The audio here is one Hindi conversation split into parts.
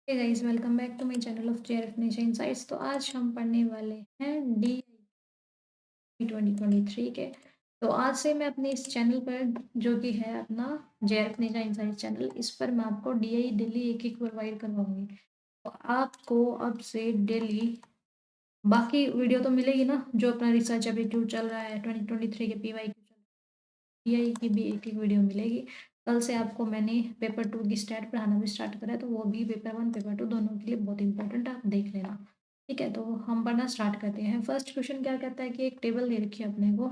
Hey guys, welcome back to my channel of JRF nation insights. तो आज हम पढ़ने वाले हैं डी 2023 के। तो आज से मैं अपने इस चैनल पर, जो कि है अपना जेआरएफ नेशन इनसाइट्स चैनल, इस पर मैं आपको डीआई डेली एक एक प्रोवाइड करवाऊंगी। तो आपको अब से डेली बाकी वीडियो तो मिलेगी ना, जो अपना रिसर्च एप्टीट्यूड चल रहा है 2023 के पीवाई चल रहा है, डीआई की भी एक एक वीडियो मिलेगी। कल से आपको मैंने पेपर 2 की स्टैट पढ़ाना भी स्टार्ट करा है, तो वो भी पेपर 1 पेपर 2 दोनों के लिए बहुत इंपॉर्टेंट है, आप देख लेना। ठीक है, तो हम पढ़ना स्टार्ट करते हैं। फर्स्ट क्वेश्चन क्या कहता है कि एक टेबल दे रखी है अपने को,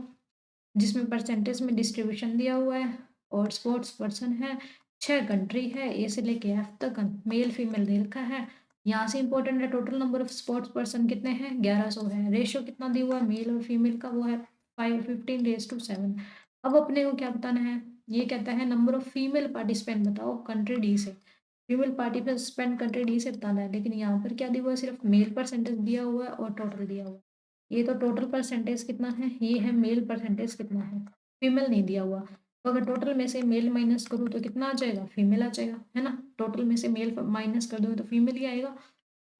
जिसमें परसेंटेज में डिस्ट्रीब्यूशन दिया हुआ है और स्पोर्ट्स पर्सन है, 6 कंट्री है, ए से लेके एफ तक, मेल फीमेल दे रखा है। यहाँ से इंपॉर्टेंट है, total number of sports person कितने हैं, 1100 है। रेशियो कितना दिया हुआ है मेल और फीमेल का, वो है 15:7। अब अपने को क्या बताना है, ये कहता है नंबर ऑफ फीमेल पार्टिसिपेंट बताओ कंट्री डी से। फीमेल पार्टिसिपेंट कंट्री डी से बताना है, लेकिन यहाँ पर क्या दिया हुआ है, सिर्फ मेल परसेंटेज दिया हुआ है और टोटल दिया हुआ है। ये तो टोटल परसेंटेज कितना है, ये है मेल परसेंटेज कितना है, फीमेल नहीं दिया हुआ। तो अगर टोटल में से मेल माइनस करूँ तो कितना आ जाएगा, फीमेल आ जाएगा, है ना। टोटल में से मेल माइनस कर दूंगी तो फीमेल ही आएगा।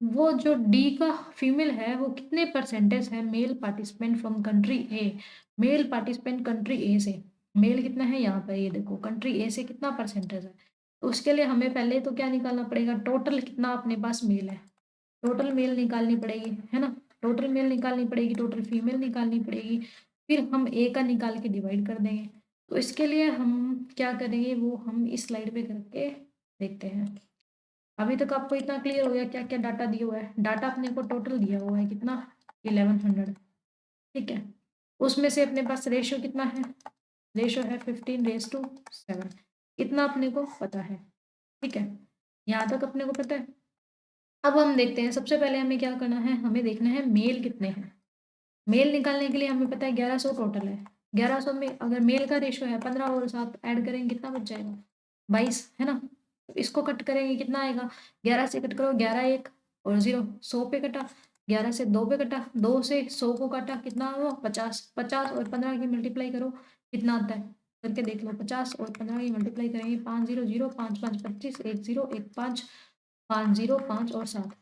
वो जो डी का फीमेल है, वो कितने परसेंटेज है male participant from country A, male participant country A से। मेल कितना है यहाँ पर, ये देखो कंट्री ए से कितना परसेंटेज है। तो उसके लिए हमें पहले तो क्या निकालना पड़ेगा, टोटल कितना अपने पास मेल है, टोटल मेल निकालनी पड़ेगी, है ना। टोटल मेल निकालनी पड़ेगी, टोटल फीमेल निकालनी पड़ेगी, फिर हम ए का निकाल के डिवाइड कर देंगे। तो इसके लिए हम क्या करेंगे, वो हम इस स्लाइड पे करके देखते हैं। अभी तक आपको इतना क्लियर हो गया क्या क्या डाटा दिया हुआ है। डाटा अपने को टोटल दिया हुआ है कितना, 1100। ठीक है, उसमें से अपने पास रेशियो कितना है, रेशियो है 15:7। इतना अपने को पता है। ठीक है, यहाँ तक अपने को पता है। अब हम देखते हैं, सबसे पहले हमें क्या करना है, हमें देखना है मेल कितने हैं। मेल निकालने के लिए हमें पता है 1100 टोटल है। 1100 में अगर मेल का रेशियो है 15 और 7 ऐड करेंगे कितना बच जाएगा, 22, है ना। तो इसको कट करेंगे कितना आएगा, 11 से कट करो 11 1 और 0, 100 पे कटा। 11 से 2 पे कटा, 2 से 100 को काटा, कितना हुआ 50। 50 और 15 की मल्टीप्लाई करो, कितना आता है करके देख लो। 50 और 15 की मल्टीप्लाई करेंगे, 5 0 0 5 5 25, 1 0 1 5, 5 0 5 और 7,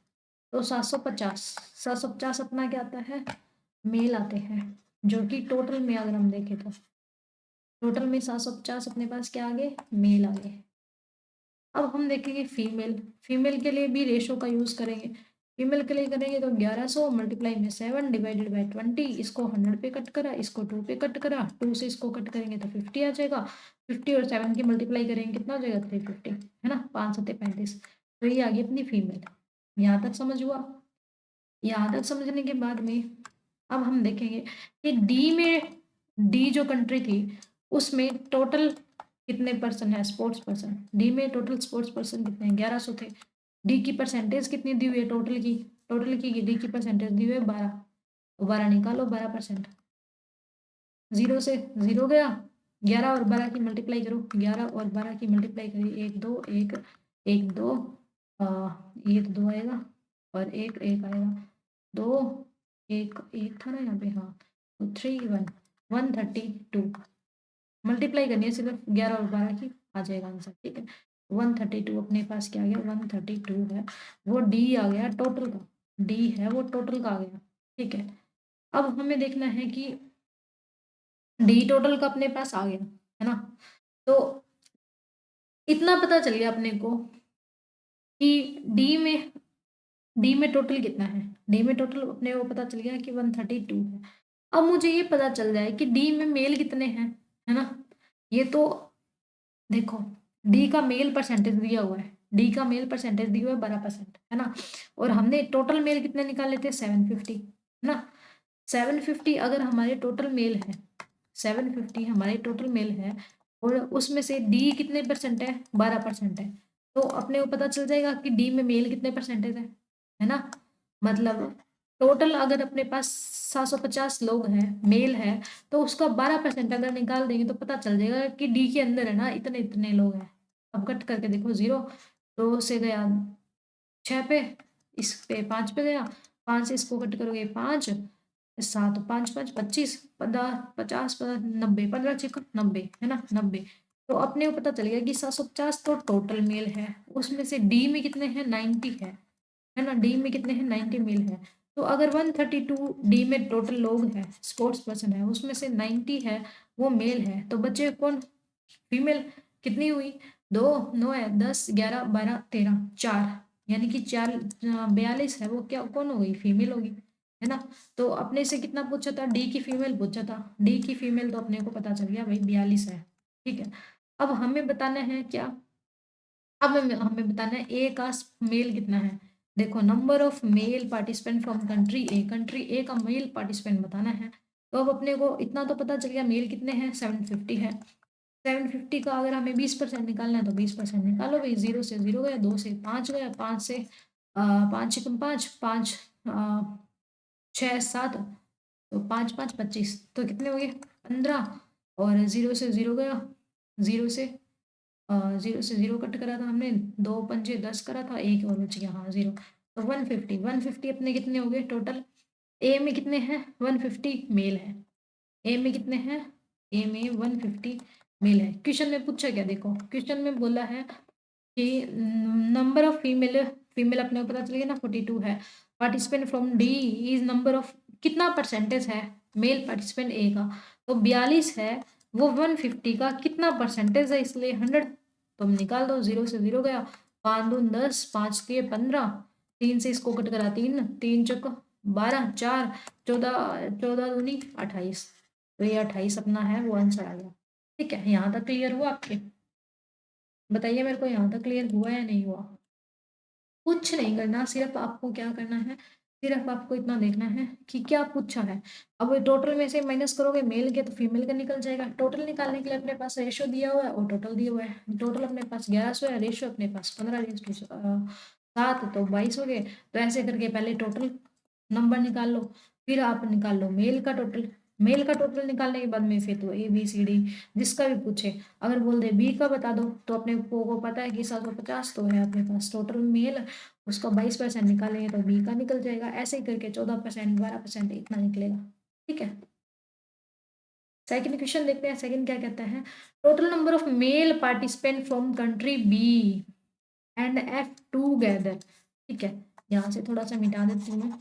तो 750। 750 अपना क्या आता है, मेल आते हैं। जो कि टोटल में अगर हम देखें तो टोटल में 750 अपने पास क्या आ गए, मेल आ गए। अब हम देखेंगे फीमेल, फीमेल के लिए भी रेशो का यूज करेंगे। फीमेल के लिए करेंगे तो 1100 मल्टीप्लाई में 7 डिवाइडेड बाई 20, इसको 100 पे कट करा, इसको 2 पे कट करा, 2 से इसको कट करेंगे तो 50 आ जाएगा। 50 और 7 की मल्टीप्लाई करेंगे कितना हो जाएगा, 350, है ना। 5 7 35, तो ये आ गई अपनी फीमेल। यहाँ तक समझ हुआ। यहाँ तक समझने के बाद में अब हम देखेंगे कि डी जो कंट्री थी, उसमें टोटल कितने पर्सन है स्पोर्ट्स पर्सन। डी में टोटल स्पोर्ट्स पर्सन कितने हैं, 1100 थे। डी की परसेंटेज कितनी दी हुई है टोटल की, डी की परसेंटेज दी हुई है 12। तो 12 निकालो, 12%। 0 से 0 गया, 11 और 12 की मल्टीप्लाई करो, 11 और 12 की मल्टीप्लाई करिए, 1 2 1 1 2, ये तो 2 आएगा और एक एक आएगा, 2 एक एक था ना यहाँ पे, हाँ। तो 3 1 132 मल्टीप्लाई करनी है सिर्फ 11 और 12 की, आ जाएगा आंसर। ठीक है, 132 अपने पास क्या आ गया, 132 है। वो डी आ गया टोटल का, डी है वो टोटल का आ गया। ठीक है, अब हमें देखना है कि डी टोटल का अपने पास आ गया, है ना। तो इतना पता चल गया अपने को कि डी में टोटल कितना है। डी में टोटल अपने को पता चल गया कि 132 है। अब मुझे ये पता चल जाए कि डी में मेल कितने हैं, है ना। ये तो देखो, डी का मेल परसेंटेज दिया हुआ है, डी का मेल परसेंटेज दिया हुआ है 12%, है ना। और हमने टोटल मेल कितने निकाले थे, 750, है ना। 750 अगर हमारे टोटल मेल है, 750 हमारे टोटल मेल है, और उसमें से डी कितने परसेंट है, 12% है। तो अपने को पता चल जाएगा कि डी में मेल कितने परसेंटेज है ना। मतलब टोटल अगर अपने पास 750 लोग हैं, मेल है, तो उसका 12% अगर निकाल देंगे तो पता चल जाएगा कि डी के अंदर है ना इतने इतने लोग हैं। अब कट करके देखो, 0 2 से गया 6 पे, इस पे 5 पे गया, 5 से इसको कट करोगे 5 7 5 5 25 50 50 90 15 6 90, है ना 90। तो अपने को पता चल गया कि 750 तो टोटल मेल है, उसमें से डी में कितने हैं, 90 है ना, डी में कितने हैं, 90 मेल है। तो अगर 132 डी में टोटल लोग हैं, स्पोर्ट्स पर्सन है, उसमें से 90 है वो मेल है, तो बचे कौन, फीमेल। कितनी हुई, 2 9 है, 10 11 12 13 4, यानी कि 42 है, वो क्या कौन हो गई, फीमेल होगी, है ना। तो अपने से कितना पूछा था, डी की फीमेल पूछा था, डी की फीमेल तो अपने को पता चल गया भाई 42 है। ठीक है, अब हमें बताना है क्या, अब हमें हमें बताना है ए का मेल कितना है। देखो, number of male participant from country A का मेल पार्टिसिपेंट बताना है। तो अब अपने को इतना तो पता चल गया, मेल कितने हैं, 750 है। 750 का अगर हमें 20% निकालना है तो 20% निकालो भाई, 0 से 0 गया, 2 से 5 गया, 5 से 5 एकम 5, 5 6 7, तो 5 5 25, तो कितने हो गए, 15। और 0 से 0 गया, 0 से 0 कट करा था हमने, 2 पंजे 10 करा था, एक और बच गया, हाँ 0। तो 150 अपने कितने हो गए टोटल। ए में कितने हैं, 150 मेल है। ए में कितने हैं, ए में 150 मेल है। क्वेश्चन में पूछा क्या, देखो क्वेश्चन में बोला है कि नंबर ऑफ फीमेल, फीमेल अपने को पता चल गया ना 42 है। Participant from D is number of, कितना परसेंटेज है मेल पार्टिसिपेंट ए का, तो 42 है, वो 150 का कितना परसेंटेज है, इसलिए 100। तो हम निकाल दो, 0 से 0 गया, 5 दून 10, 5 के 15, 3 से इसको कट करा, 3 3 चौक 12, 4 14, 14 दूनी 28, तो ये 28 अपना है वो आंसर आ गया। ठीक है, यहाँ तक क्लियर हुआ आपके, बताइए मेरे को यहाँ तक क्लियर हुआ या नहीं हुआ। कुछ नहीं करना, सिर्फ आपको क्या करना है, सिर्फ आपको इतना देखना है कि क्या पूछा है। अब टोटल में से माइनस करोगे मेल के तो फीमेल का निकल जाएगा। टोटल निकालने के लिए अपने पास रेशो दिया हुआ है और टोटल दिया हुआ है। टोटल अपने पास 1100 है, रेशो अपने पास 15:7, तो 22 हो गए। तो ऐसे करके पहले टोटल नंबर निकाल लो, फिर आप निकाल लो मेल का टोटल। मेल का टोटल निकालने के बाद में फिर तो ए बी सी डी जिसका भी पूछे, अगर बोल दे बी का बता दो तो अपने को पता है कि 750 तो है अपने पास टोटल मेल, उसका 22% निकालेंगे तो बी का निकल जाएगा। ऐसे ही करके 14%, 12% इतना निकलेगा। ठीक है, सेकंड क्वेश्चन देखते हैं। सेकंड क्या कहता है, total number of male participant from country B and F together. ठीक है, यहाँ से थोड़ा सा मिटा देती हूँ मैं।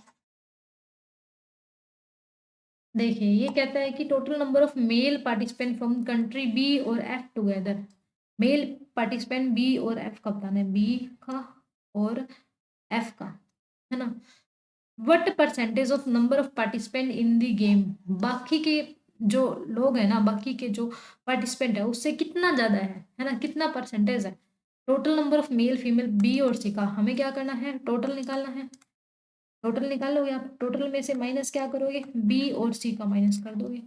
देखिए, ये कहता है कि total number of male participant from country B और F together. Male participant B और एफ का बताना है, बी का और एफ का, है ना। What percentage of number of participant in the game, बाकी के जो लोग हैं ना, बाकी के जो पार्टिसिपेंट है उससे कितना ज्यादा है ना, कितना परसेंटेज है। Total number of male female B और सी का हमें क्या करना है, टोटल निकालना है। टोटल निकालोगे आप, टोटल में से माइनस क्या करोगे, बी और सी का माइनस कर दोगे।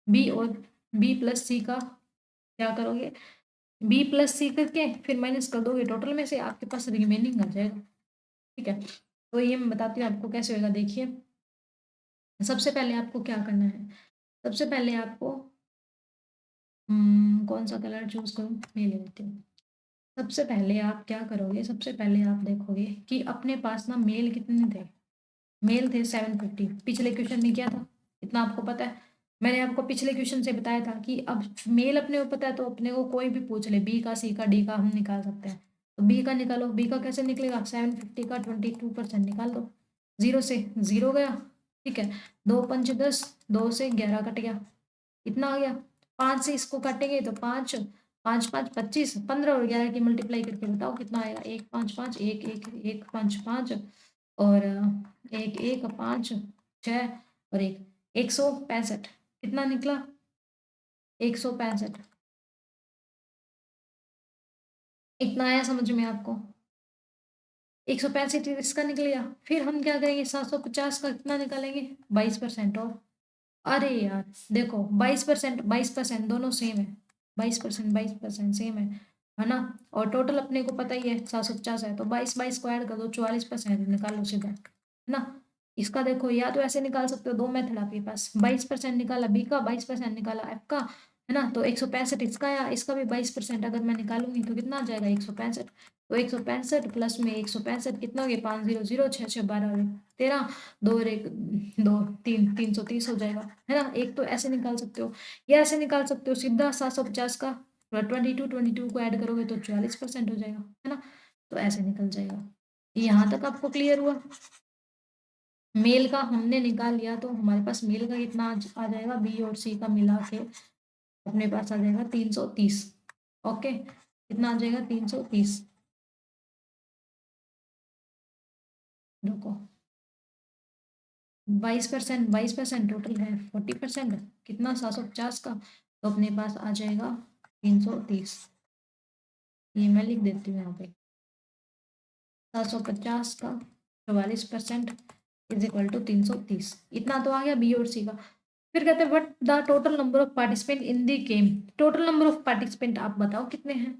बी और बी प्लस सी का क्या करोगे, बी प्लस सी करके फिर माइनस कर दोगे, टोटल में से आपके पास रिमेनिंग आ जाएगा। ठीक है, तो ये मैं बताती हूँ आपको कैसे होगा। देखिए, सबसे पहले आपको क्या करना है, सबसे पहले आपको कौन सा कलर चूज करूँ, ये ले लेती हूँ। सबसे पहले आप क्या करोगे, सबसे पहले आप देखोगे कि अपने पास ना मेल कितने थे। मेल थे 750, पिछले क्वेश्चन में क्या था, इतना आपको पता है। मैंने आपको पिछले क्वेश्चन से बताया था कि अब मेल अपने को पता है तो अपने को कोई भी पूछ ले, बी का सी का डी का हम निकाल सकते हैं। तो बी का निकालो, बी का कैसे निकलेगा, 750 का 22% निकाल दो, 0 से 0 गया। ठीक है, 2 पंजे 10, 2 से 11 कट गया, इतना आ गया। 5 से इसको काटेंगे तो 5, 5 5 25, 15 और 11 की मल्टीप्लाई करके बताओ कितना आएगा, 1 5 5, 1 1 1 5 5, और 1 1 5 6 और 165, कितना निकला, 165। इतना आया समझ में आपको, 165 इसका निकल गया। फिर हम क्या करेंगे, 750 का कितना निकालेंगे, 22% और, अरे यार देखो 22%, 22% दोनों सेम है, 22%, 22% सेम है ना। और टोटल अपने को पता ही है 750 है, तो 22 22 को ऐड कर दो, 44% निकालो सीधा, है ना। इसका देखो, या तो ऐसे निकाल सकते हो, दो मेथड आपके पास, 22% निकाला बी का, 22% निकाला एफ का, है ना। तो 165 इसका आया, इसका भी 22% अगर मैं निकालूंगी तो कितना आ जाएगा, 165। तो 165 प्लस में 165 कितना हो गया, 500, 6 6 12 13, दो और एक, दो तीन, 330 हो जाएगा, है ना। एक तो ऐसे निकाल सकते हो, या ऐसे निकाल सकते हो सीधा 750 का 22 को ऐड करोगे तो 44% हो जाएगा, है ना? तो ऐसे निकल जाएगा। यहाँ तक आपको क्लियर हुआ? मेल का हमने निकाल लिया तो हमारे पास मेल का कितना आ जाएगा, बी और सी का मिला के अपने पास आ जाएगा 330। ओके, कितना आ जाएगा 330। रुको, 22% टोटल है, 40% कितना 750 का, तो अपने पास आ जाएगा 330। ये मैं लिख देती हूँ यहाँ पे, 750 का 44% इज इक्वल टू 330। इतना तो आ गया बी और सी का। फिर कहते हैं what the total number of participant in the game. Total number of participant आप बताओ कितने हैं।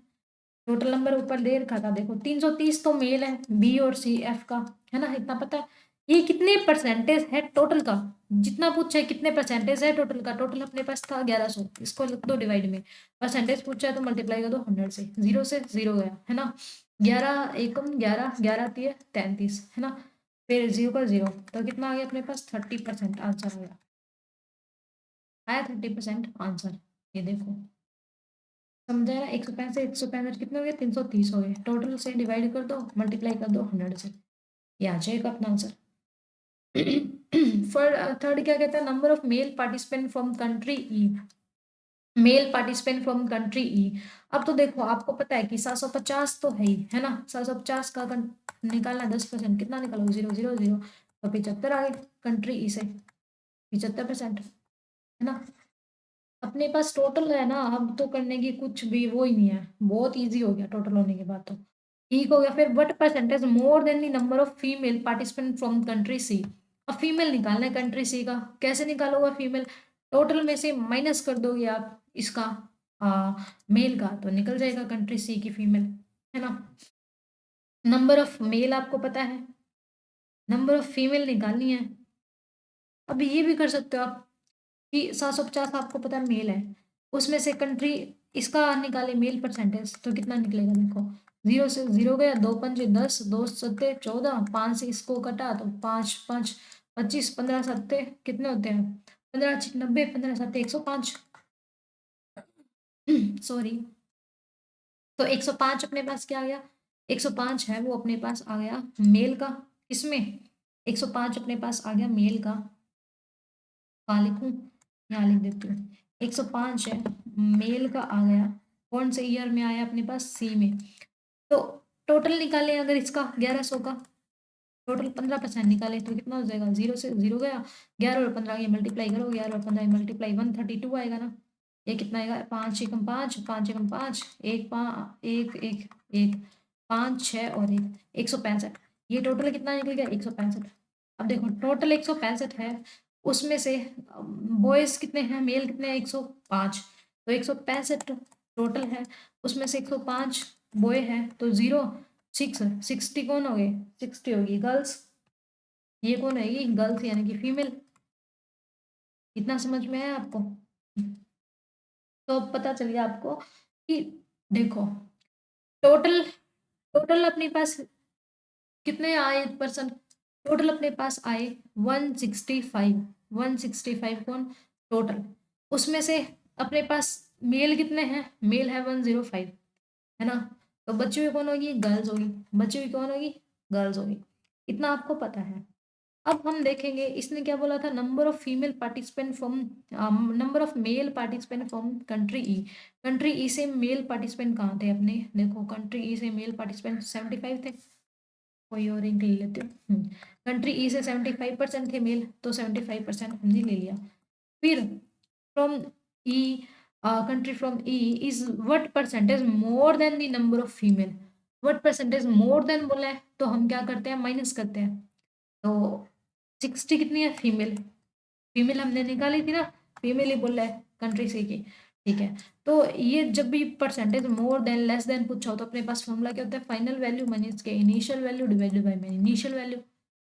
टोटल नंबर ऊपर दे रखा था, देखो 330 तो मेल है, बी और सी एफ का, है ना, इतना पता है। ये कितने परसेंटेज है टोटल का, जितना पूछा है कितने परसेंटेज है टोटल का। टोटल अपने पास था 1100, इसको लिख दो डिवाइड में, परसेंटेज पूछा है तो मल्टीप्लाई कर दो 100 से, 0 से 0 गया, है ना। 11 एकम 11, 11 तिये 33, है ना। फिर 0 का 0, तो कितना आ गया अपने पास 30% आंसर आ गया। आया 30% आंसर, ये देखो समझ आया। 165 कितने हो गए, 330 हो गए। टोटल से डिवाइड कर दो, मल्टीप्लाई कर दो 100 से, ये आ जाएगा अपना आंसर। फॉर थर्ड क्या कहता है, number of male participant from country E. Male participant from country E. अब तो देखो आपको पता है कि 750 तो है ही, है ना। 750 का निकालना 10%, कितना निकालो 000, तो 75 आ गए कंट्री ई से, 75%, है ना। अपने पास टोटल है ना, अब तो करने की कुछ भी वो ही नहीं है, बहुत इजी हो गया टोटल होने के बाद तो ठीक हो गया। फिर what percentage more than the number of female participant from country C. अब फीमेल निकालना है कंट्री सी का, कैसे निकालोगे फीमेल, टोटल में से माइनस कर दोगे आप इसका मेल का, तो निकल जाएगा कंट्री सी की फीमेल, है ना। नंबर ऑफ मेल आपको पता है, नंबर ऑफ फीमेल निकालनी है। अब ये भी कर सकते हो आप कि 750 आपको पता है मेल है, उसमें से कंट्री इसका निकाले मेल परसेंटेज, तो कितना निकलेगा देखो, 0 से 0 गया, 2 पंजे 10, 2 सत्ते 14, 5 से इसको कटा तो 5 5 25, 15 सत्ते कितने होते हैं, 15 90, 15 सत्ते 105। सॉरी, तो 105 अपने पास क्या आ गया, 105 है वो अपने पास आ गया मेल का। इसमें 105 अपने पास आ गया मेल का, कहाँ लिखूं, यहाँ लिख देती हूँ। 105 है मेल का आ गया, कौन से ईयर में आया अपने पास, सी में। तो टोटल निकाले अगर इसका 1100 का, टोटल 15% निकाले तो कितना हो जाएगा, 0 से 0 गया, 11 और 15 ये मल्टीप्लाई करो, 11 और 15 मल्टीप्लाई 132 आएगा ना। ये कितना आएगा, 5 एकम 5, 5 एकम 5, एक 5 एक एक एक 5 6 और 165। ये टोटल कितना निकल गया 165। अब देखो टोटल 165 है, उसमें से बॉयज कितने हैं, मेल कितने हैं 105, तो 165 टोटल है, उसमें से 105 बॉय है, तो 0 6 60 कौन हो गए, 60 होगी गर्ल्स, ये कौन रहेगी गर्ल्स यानी कि फीमेल। इतना समझ में आया आपको। तो अब पता चल गया आपको कि देखो टोटल, टोटल अपने पास कितने आए पर्सन, टोटल अपने पास आए 165, 165 कौन टोटल, उसमें से अपने पास मेल कितने हैं, मेल है 105, है ना। तो बच्ची हुई कौन होगी, गर्ल्स होगी, बच्ची हुई कौन होगी, गर्ल्स होगी। इतना आपको पता है। अब हम देखेंगे इसने क्या बोला था, number of female participant from, number of male participant from country E. Country E से मेल पार्टिसिपेंट कहाँ थे अपने, देखो कंट्री ई से मेल पार्टिसिपेंट 75 थे, कोई और एक ले लेते हो। कंट्री ई से 75% थे मेल, तो 75% हमने ले लिया। फिर from E, country from E is what percentage more than the number of female. What percentage more then बोला है तो हम क्या करते हैं, माइनस करते हैं। तो 60 कितनी है फीमेल, फीमेल हमने निकाली थी ना, फीमेल ही बोला है कंट्री से की, ठीक है। तो ये जब भी percentage more than less than पूछा हो तो अपने पास फॉर्मूला क्या होता है, फाइनल वैल्यू माइनस के initial value divided by initial value,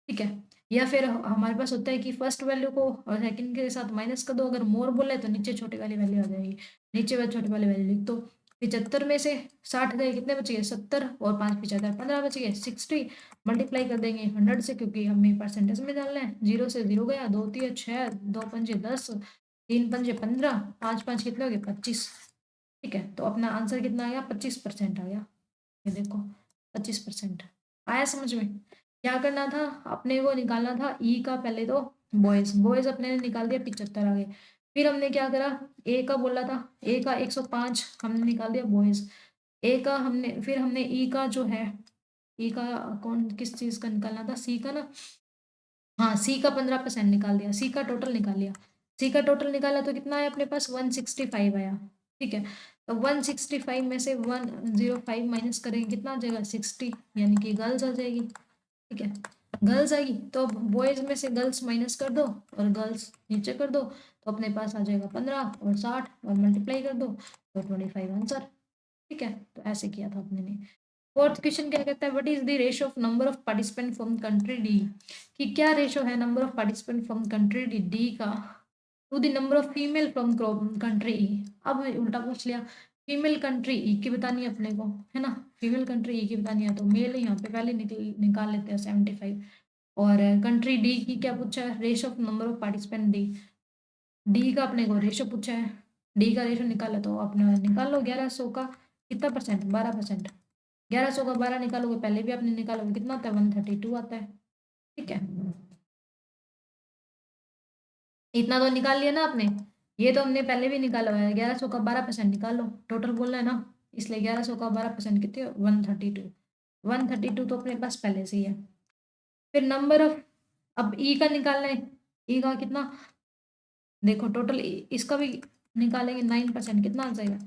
ठीक है। या फिर हमारे पास होता है कि फर्स्ट वैल्यू को और सेकंड के साथ माइनस कर दो, अगर मोर बोला है तो नीचे छोटी वाली वैल्यू आ जाएगी, नीचे वाली छोटी वाली वैल्यू लिख दो। 75 में से 60 गए, कितने बच गए 70, और 5 75 15 बच गए 60, मल्टीप्लाई कर देंगे 100 से क्योंकि हमें परसेंटेज में डालना है। 0 से 0 गया, 2 3 6, 2 पंजे 10, 3 पंजे 15, 5 5 कितने हो गए 25, ठीक है, तो अपना आंसर कितना आ गया, 25% आ गया। ये देखो 25% आया समझ में। क्या करना था, अपने को निकालना था ई का, पहले तो बॉयज बॉयज अपने ने निकाल दिया 75 आ गए। फिर हमने क्या करा, ए का बोला था, ए का 105 हमने निकाल दिया बॉयज। ए का हमने, फिर हमने ई का जो है, ई का कौन किस चीज का निकालना था, सी का ना, हाँ सी का 15% निकाल दिया, सी का टोटल निकाल लिया। सी का टोटल निकाला तो कितना आया अपने पास, 165 आया। ठीक है, तो 165 में से 105 माइनस करेंगे, कितना आ जाएगा 60, यानी कि गर्ल्स आ जाएगी। ठीक है, गर्ल्स आएगी, तो बॉयज में से गर्ल्स माइनस कर दो और गर्ल्स नीचे कर दो, तो अपने पास आ जाएगा 15 और 60 और मल्टीप्लाई कर दो तो 25 आंसर। ठीक है, तो ऐसे किया था अपने ने। फोर्थ क्वेश्चन क्या कहता है, what is the ratio of number of participant from country D, कि क्या रेशियो है number of participant from country D D का to the number of female from country E. अब उल्टा पूछ लिया, फीमेल कंट्री ई की बतानी है अपने को, है ना, फीमेल कंट्री ई की बतानी है, तो मेल यहाँ पे पहले निकाल लेते हैं 75। और कंट्री डी की क्या पूछा है, ratio of number of participant D, D का अपने को रेशियो पूछा है, डी का रेशियो निकाला तो अपने निकाल लो 1100 का कितना परसेंट, 12%। 1100 का 12 निकालोगे, पहले भी आपने निकालोगे, कितना आता है 132 आता है। ठीक है, इतना तो निकाल लिया ना आपने, ये तो हमने पहले भी निकाला हुआ है, 1100 का 12% निकाल लो, टोटल बोलना है ना, इसलिए 1100 का 12% कितने, 132। 132 तो अपने पास पहले से ही है। फिर नंबर ऑफ, अब ई का निकालना है, ई का कितना, देखो टोटल इसका भी निकालेंगे 9%, कितना आ जाएगा,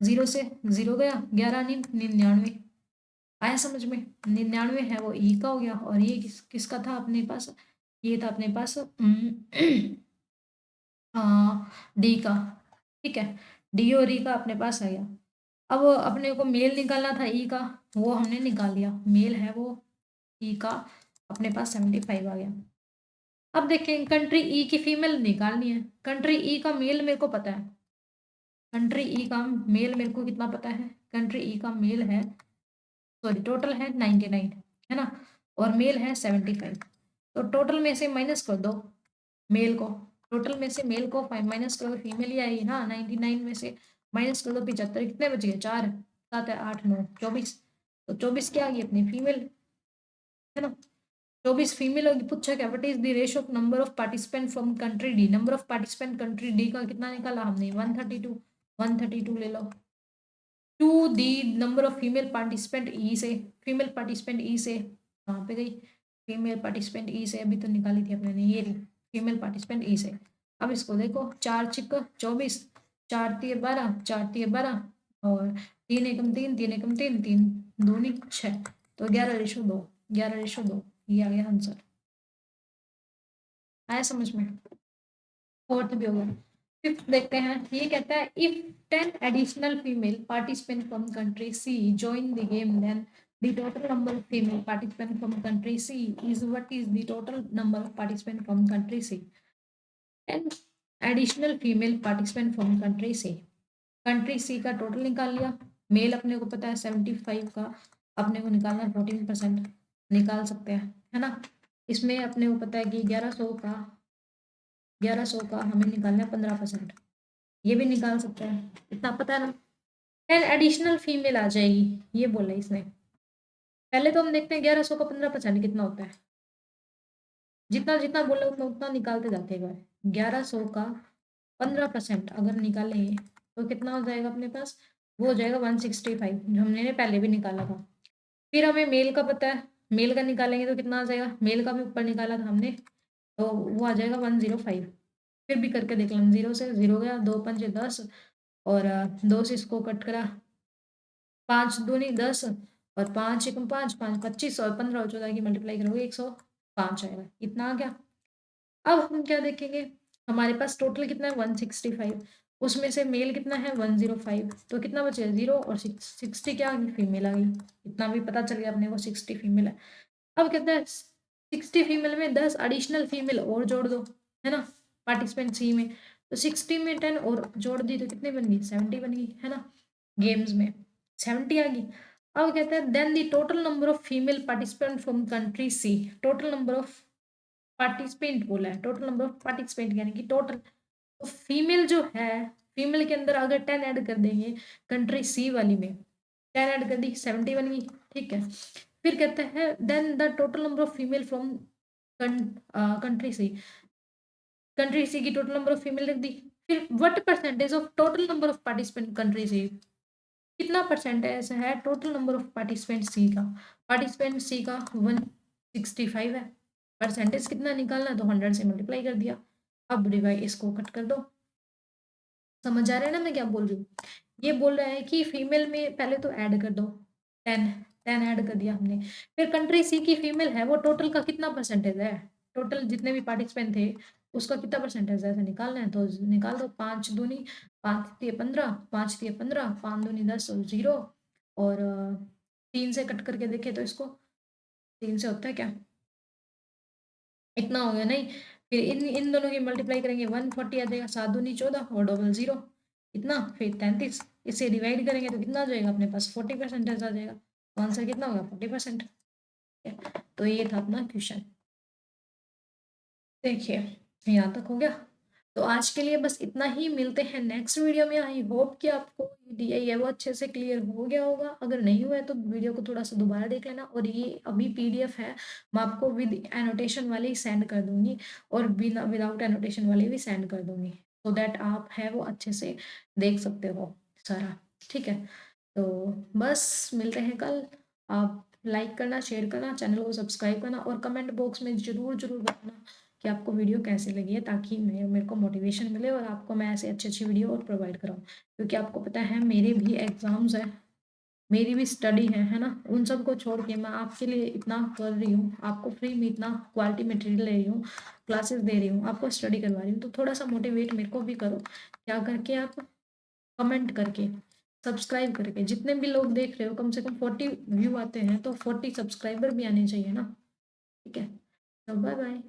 जीरो से जीरो गया, 11 99, आया समझ में, 99 है वो ई का हो गया, और ये किसका था अपने पास, ये था अपने पास डी का। ठीक है, डी और ई का अपने पास आ गया। अब अपने को मेल निकालना था ई का, वो हमने निकाल लिया, मेल है वो ई का, अपने पास 75 आ गया। अब देखें कंट्री ई की फीमेल निकालनी है, कंट्री ई का मेल मेरे को पता है, कंट्री ई का मेल मेरे को कितना पता है, कंट्री ई का मेल है, सॉरी टोटल है 99, है ना, और मेल है 75, तो टोटल में से माइनस कर दो मेल को, टोटल में से मेल को माइनस करो, फीमेल ही आएगी ना, 99 में से माइनस कर दो 75, कितने बच गए, 4 7 है 8 9 24, तो 24 क्या आ गई अपनी फीमेल, है ना, 24 फीमेल होगी। पूछा क्या, what is the ratio of number of participant from country D, number of participant country D का कितना निकाला हमने, 132, 132 ले लो, to the number of female participant E से, फीमेल पार्टिसिपेंट ई से कहाँ पे गई, फीमेल पार्टिसिपेंट ई से अभी तो निकाली थी अपने ने, ये रही फीमेल पार्टिसिपेंट ई से। अब इसको देखो, 4 छिक 24, 4 तिये 12, 4 तिये 12, और 3 एकम 3, 3 एकम 3, 3 दूनी 6, तो 11:2, 11:2, ये आ गया आंसर। आया समझ में। फोर्थ भी हो गया। फिफ्थ देखते हैं, ये कहता है if 10 additional female participant from country C join the game, then the total number of female participant from country C is, what is the total number of participant from country C, 10 additional female participant from country C, country C का टोटल निकाल लिया, मेल अपने को पता है 75 का, अपने को निकालना 14% निकाल सकते हैं, है ना, इसमें अपने को पता है कि 1100 का हमें निकालना है 15%, ये भी निकाल सकते हैं, इतना पता है ना। 10 एडिशनल फीमेल आ जाएगी, ये बोला इसने। पहले तो हम देखते हैं 1100 का 15% कितना होता है, जितना जितना बोला उतना उतना निकालते जाते हैं। 1100 का 15% अगर निकालें तो कितना हो जाएगा अपने पास, वो हो जाएगा 165, जो हमने पहले भी निकाला था। फिर हमें मेल का पता है, मेल का निकालेंगे तो कितना आ जाएगा, मेल का भी ऊपर निकाला था हमने, तो वो आ जाएगा 105। फिर भी करके देख लें, 0 से 0 गया, 2 पंजे 10, और 2 से इसको कट करा, 5 दूनी 10, और 5 एकम 5, 5 25, और 15 और 14 की मल्टीप्लाई करोगे 105 आएगा, इतना आ गया। अब हम क्या देखेंगे, हमारे पास टोटल कितना है 165, उसमें से मेल कितना है 105, तो कितना बचेगा 0 और 60 क्या आ गई, फीमेल आ गई, इतना भी पता चल गया अपने को 60 फीमेल है। अब कहते हैं 60 फीमेल में 10 एडिशनल फीमेल और जोड़ दो, है ना, पार्टिसिपेंट सी में, तो 60 में 10 और जोड़ दी तो कितने बन गई, 70 बन गई, है ना, गेम्स में 70 आ गई। अब कहते हैं then the total number of female participant from country C, total number of participant बोला है, टोटल नंबर ऑफ पार्टिसिपेंट यानी कि टोटल, तो फीमेल जो है, फीमेल के अंदर अगर 10 ऐड कर देंगे कंट्री सी वाली में, 10 ऐड कर दी 70 बन गई, ठीक है। फिर कहता है then the total number of female from country C, country C की टोटल नंबर ऑफ फीमेल रख दी। फिर what percentage of total number of participant country C, कितना परसेंटेज है total number of participant C का, पार्टिसिपेंट सी का 165 है, परसेंटेज कितना निकालना है तो 100 से मल्टीप्लाई कर दिया। अब डिवाइड इसको कट कर दो, समझ आ रहा है ना मैं क्या बोल रही हूँ। ये बोल रहा है कि फीमेल में पहले तो ऐड कर दो, 10 10 ऐड कर दिया हमने। फिर कंट्री सी की फीमेल है वो टोटल का कितना परसेंटेज है, टोटल जितने भी पार्टिसिपेंट थे उसका कितना परसेंटेज है ऐसा निकालना है तो निकाल दो। 5 दूनी 5 दिए 15, 5 दिए 15, 5 दूनी 10 और 0, और 3 से कट करके देखे तो इसको 3 से होता है क्या, इतना हो गया नहीं। फिर इन इन दोनों की मल्टीप्लाई करेंगे 140 आ जाएगा, 7 दूनी 14 और डबल 0 इतना, फिर 33 इससे डिवाइड करेंगे तो कितना आ जाएगा अपने पास 40% आ जाएगा, तो आंसर कितना होगा 40%। तो ये था अपना क्वेश्चन, देखिए यहाँ तक हो गया। तो आज के लिए बस इतना ही, मिलते हैं नेक्स्ट वीडियो में। आई होप कि आपको दिया है वो अच्छे से क्लियर हो गया होगा, अगर नहीं हुआ है तो वीडियो को थोड़ा सा दोबारा देख लेना। और ये अभी पीडीएफ है, मैं आपको विद एनोटेशन वाले ही सेंड कर दूंगी और बिना विदाउट एनोटेशन वाले भी सेंड कर दूंगी, सो दैट आप है वो अच्छे से देख सकते हो सारा, ठीक है। तो बस मिलते हैं कल। आप लाइक करना, शेयर करना, चैनल को सब्सक्राइब करना और कमेंट बॉक्स में ज़रूर ज़रूर बताना कि आपको वीडियो कैसी लगी है, ताकि मेरे को मोटिवेशन मिले और आपको मैं ऐसे अच्छी अच्छी वीडियो और प्रोवाइड कराऊँ। क्योंकि आपको पता है मेरे भी एग्ज़ाम्स हैं, मेरी भी स्टडी है ना, उन सब को छोड़ के मैं आपके लिए इतना कर रही हूँ, आपको फ्री में इतना क्वालिटी मटेरियल ले रही हूँ, क्लासेस दे रही हूँ, आपको स्टडी करवा रही हूँ, तो थोड़ा सा मोटिवेट मेरे को भी करो। क्या करके आप कमेंट करके, सब्सक्राइब करके, जितने भी लोग देख रहे हो कम से कम 40 व्यू आते हैं तो 40 सब्सक्राइबर भी आने चाहिए ना, ठीक है। तो बाय बाय।